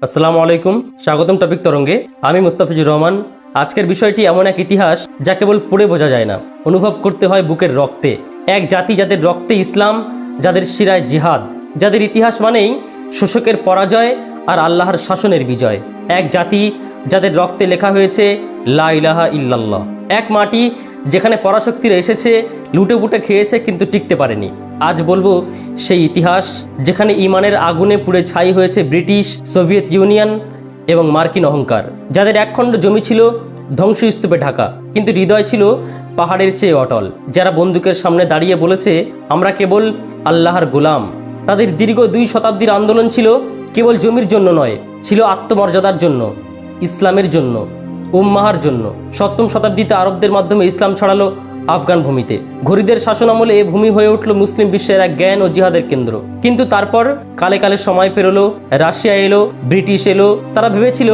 আসসালামু আলাইকুম, স্বাগতম টপিক তরঙ্গে। আমি মুস্তাফিজুর রহমান। আজকের বিষয়টি এমন এক ইতিহাস যা কেবল পড়ে বোঝা যায় না, অনুভব করতে হয় বুকের রক্তে। এক জাতি যাদের রক্তে ইসলাম, যাদের শিরায় জিহাদ, যাদের ইতিহাস মানেই শোষকের পরাজয় আর আল্লাহর শাসনের বিজয়। এক জাতি যাদের রক্তে লেখা হয়েছে লা ইলাহা ইল্লাল্লাহ। এক মাটি যেখানে পরাশক্তিরা এসেছে, লুটে পুটে খেয়েছে, কিন্তু টিকতে পারেনি। আজ বলবো সেই ইতিহাস যেখানে ইমানের আগুনে পুড়ে ছাই হয়েছে ব্রিটিশ, সোভিয়েত ইউনিয়ন এবং মার্কিন অহংকার। যাদের একখণ্ড জমি ছিল ধ্বংসস্তূপে ঢাকা, কিন্তু হৃদয় ছিল পাহাড়ের চেয়ে অটল। যারা বন্দুকের সামনে দাঁড়িয়ে বলেছে আমরা কেবল আল্লাহর গোলাম। তাদের দীর্ঘ 2 শতাব্দীর আন্দোলন ছিল কেবল জমির জন্য নয়, ছিল আত্মমর্যাদার জন্য, ইসলামের জন্য, উম্মাহার জন্য। 7ম শতাব্দীতে আরবদের মাধ্যমে ইসলাম ছড়ালো আফগান ভূমিতে। ঘুরিদের শাসন আমলে এ ভূমি হয়ে উঠল মুসলিম বিশ্বের এক জ্ঞান ও জিহাদের কেন্দ্র। কিন্তু তারপর কালে কালে সময় পেরোলো, রাশিয়া এলো, ব্রিটিশ এলো। তারা ভেবেছিল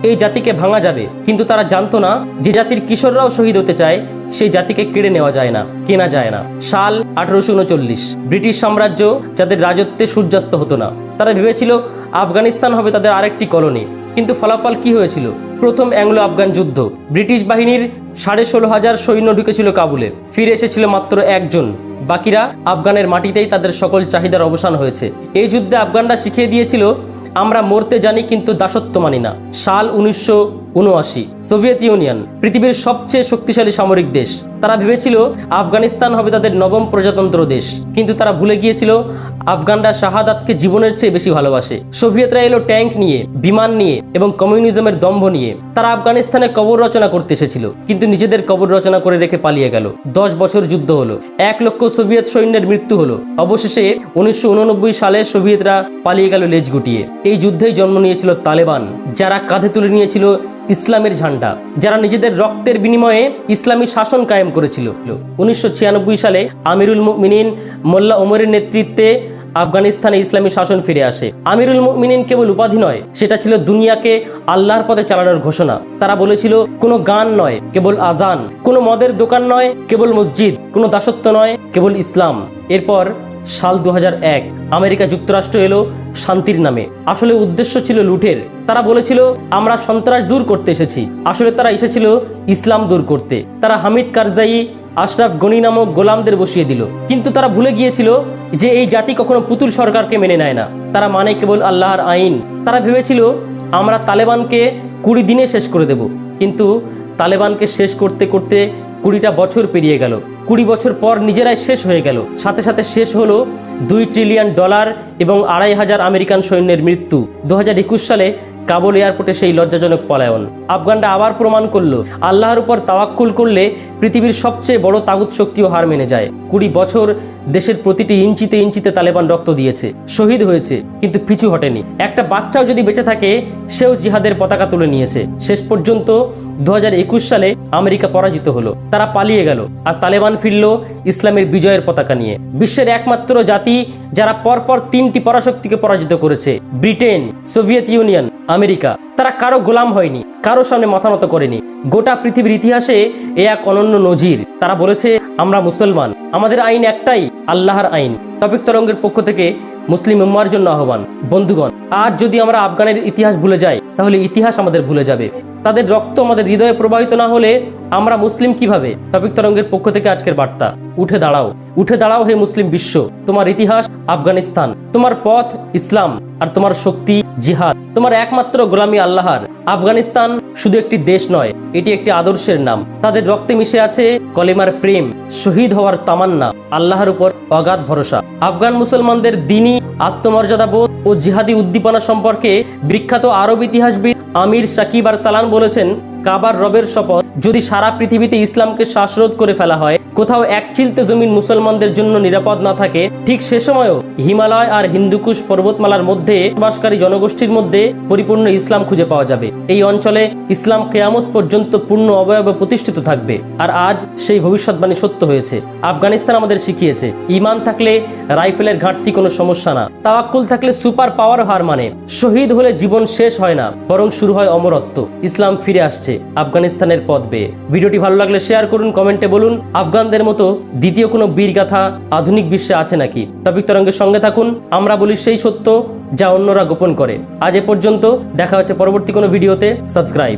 এই জাতিকে ভাঙা যাবে, কিন্তু তারা জানতো না যে জাতির কিশোররাও শহীদ হতে চায়, সেই জাতিকে কেড়ে নেওয়া যায় না, কেনা যায় না। সাল 1839, ব্রিটিশ সাম্রাজ্য যাদের রাজত্বে সূর্যাস্ত হতো না। তারা ভেবেছিল আফগানিস্তান হবে তাদের আরেকটি কলোনি। কিন্তু ফলাফল কি হয়েছিল? প্রথম অ্যাংলো আফগান যুদ্ধ। ব্রিটিশ বাহিনীর 16,500 সৈন্য ঢুকেছিল কাবুলে, ফিরে এসেছিল মাত্র 1 জন। বাকিরা আফগানের মাটিতেই তাদের সকল চাহিদার অবসান হয়েছে। এই যুদ্ধে আফগানরা শিখিয়ে দিয়েছিল আমরা মরতে জানি, কিন্তু দাসত্ব মানি না। সাল 1979, সোভিয়েত ইউনিয়ন, পৃথিবীর সবচেয়ে শক্তিশালী সামরিক দেশ। তারা ভেবেছিল আফগানিস্তান হবে তাদের নবম প্রজাতন্ত্র দেশ, কিন্তু তারা ভুলে গিয়েছিল আফগানরা শাহাদাতকে জীবনের চেয়ে বেশি ভালোবাসে। সোভিয়েতরা এলো ট্যাঙ্ক নিয়ে, বিমান নিয়ে এবং কমিউনিজমের দম্ভ নিয়ে। তারা আফগানিস্তানে কবর রচনা করতে এসেছিল, কিন্তু নিজেদের কবর রচনা করে রেখে পালিয়ে গেল। 10 বছর যুদ্ধ হলো, 1 লক্ষ সোভিয়েত সৈন্যের মৃত্যু হলো। অবশেষে 1989 সালে সোভিয়েতরা পালিয়ে গেল লেজ গুটিয়ে। এই যুদ্ধেই জন্ম নিয়েছিল তালেবান, যারা কাঁধে তুলে নিয়েছিল ইসলামের ঝান্ডা, যারা নিজেদের রক্তের বিনিময়ে ইসলামী শাসন কায়েম করেছিল। 1996 সালে আমিরুল মুমিনিন মোল্লা ওমরের নেতৃত্বে আফগানিস্তানে ইসলামী শাসন ফিরে আসে। আমিরুল মুমিনিন কেবল উপাধি নয়, সেটা ছিল দুনিয়াকে আল্লাহর পথে চালানোর ঘোষণা। তারা বলেছিল কোনো গান নয়, কেবল আজান; কোনো মদের দোকান নয়, কেবল মসজিদ; কোনো দাসত্ব নয়, কেবল ইসলাম। এরপর সাল 2001, আমেরিকা যুক্তরাষ্ট্র এলো শান্তির নামে। আসলে উদ্দেশ্য ছিল লুটের। তারা বলেছিল আমরা সন্ত্রাস দূর করতে এসেছি, আসলে তারা এসেছিল ইসলাম দূর করতে। তারা হামিদ কারজাই, আশরাফ গনি নামক গোলামদের বসিয়ে দিল। কিন্তু তারা ভুলে গিয়েছিল যে এই জাতি কখনো পুতুল সরকারকে মেনে নেয় না, তারা মানে কেবল আল্লাহর আইন। তারা ভেবেছিল আমরা তালেবানকে 20 দিনে শেষ করে দেব, কিন্তু তালেবানকে শেষ করতে করতে 20টা বছর পেরিয়ে গেল। 20 বছর পর নিজেরাই শেষ হয়ে গেল। সাথে সাথে শেষ হলো $2 ট্রিলিয়ন এবং 2,500 আমেরিকান সৈন্যের মৃত্যু। 2021 সালে কাবুল এয়ারপোর্টে সেই লজ্জাজনক পলায়ন। আফগানরা আবার প্রমাণ করলো আল্লাহর উপর তাওয়াক্কুল করলে পৃথিবীর সবচেয়ে বড় তাগুত শক্তিও হার মেনে যায়। 20 বছর দেশের প্রতিটি ইঞ্চিতে ইঞ্চিতে তালেবান রক্ত দিয়েছে, শহীদ হয়েছে, কিন্তু পিছু হটেনি। একটা বাচ্চাও যদি বেঁচে থাকে, সেও জিহাদের পতাকা তুলে নিয়েছে। শেষ পর্যন্ত 2021 সালে আমেরিকা পরাজিত হলো, তারা পালিয়ে গেল, আর তালেবান ফিরল ইসলামের বিজয়ের পতাকা নিয়ে। বিশ্বের একমাত্র জাতি যারা পরপর 3টি পরাশক্তিকে পরাজিত করেছে, ব্রিটেন, সোভিয়েত ইউনিয়ন, আমেরিকা। তারা কারো গোলাম হয়নি, কারো সামনে মাথা নত করেনি। গোটা পৃথিবীর ইতিহাসে এ এক অনন্য নজির। তারা বলেছে আমরা মুসলমান, আমাদের আইন একটাই, আল্লাহর আইন। টপিক তরঙ্গের পক্ষ থেকে মুসলিম উম্মার জন্য আহ্বান। বন্ধুগণ, আজ যদি আমরা আফগানের ইতিহাস ভুলে যাই, তাহলে ইতিহাস আমাদের ভুলে যাবে। তাদের রক্ত আমাদের হৃদয়ে প্রবাহিত না হলে আমরা মুসলিম কিভাবে? টপিক তরঙ্গের পক্ষ থেকে আজকের বার্তা, উঠে দাঁড়াও, উঠে দাঁড়াও হে মুসলিম বিশ্ব। তোমার ইতিহাস আফগানিস্তান, তোমার পথ ইসলাম, আর তোমার শক্তি জিহাদ। তোমার একমাত্র গোলামি আল্লাহর। আফগানিস্তান শুধু একটি দেশ নয়, এটি একটি আদর্শের নাম। তাদের রক্তে মিশে আছে কলেমার প্রেম, শহীদ হওয়ার তামান্না, আল্লাহর উপর অগাধ ভরসা। আফগান মুসলমানদের দ্বীনি আত্মমর্যাদাবোধ ও জিহাদি উদ্দীপনা সম্পর্কে বিখ্যাত আরব ইতিহাসবিদ আমির সাকিব আরসালান বলেছেন, কাবার রবের শপথ, যদি সারা পৃথিবীতে ইসলামকে শ্বাসরোধ করে ফেলা হয়, কোথাও এক চিলতে জমিন মুসলমানদের জন্য নিরাপদ না থাকে, ঠিক সে সময়ও হিমালয় আর হিন্দুকুশ পর্বতমালার মধ্যে বসবাসকারী জনগোষ্ঠীর মধ্যে পরিপূর্ণ ইসলাম খুঁজে পাওয়া যাবে। এই অঞ্চলে ইসলাম কিয়ামত পর্যন্ত পূর্ণ অবয়বে প্রতিষ্ঠিত থাকবে। আর আজ সেই ভবিষ্যৎবাণী সত্য হয়েছে। আফগানিস্তান আমাদের শিখিয়েছে ঈমান থাকলে রাইফেলের ঘাটতি কোনো সমস্যা না, তাওয়াক্কুল থাকলে সুপার পাওয়ার হার মানে, শহীদ হলে জীবন শেষ হয় না, বরং শুরু হয় অমরত্ব। ইসলাম ফিরে আসছে আফগানিস্তানের পথ বেয়ে। ভিডিওটি ভালো লাগলে শেয়ার করুন, কমেন্টে বলুন আফগানদের মতো দ্বিতীয় কোনো বীর গাথা আধুনিক বিশ্বে আছে নাকি। টপিক তরঙ্গের সঙ্গে থাকুন। আমরা বলি সেই সত্য, যা অন্যরা গোপন করে। আজ এ পর্যন্ত, দেখা হচ্ছে পরবর্তী কোনো ভিডিওতে। সাবস্ক্রাইব।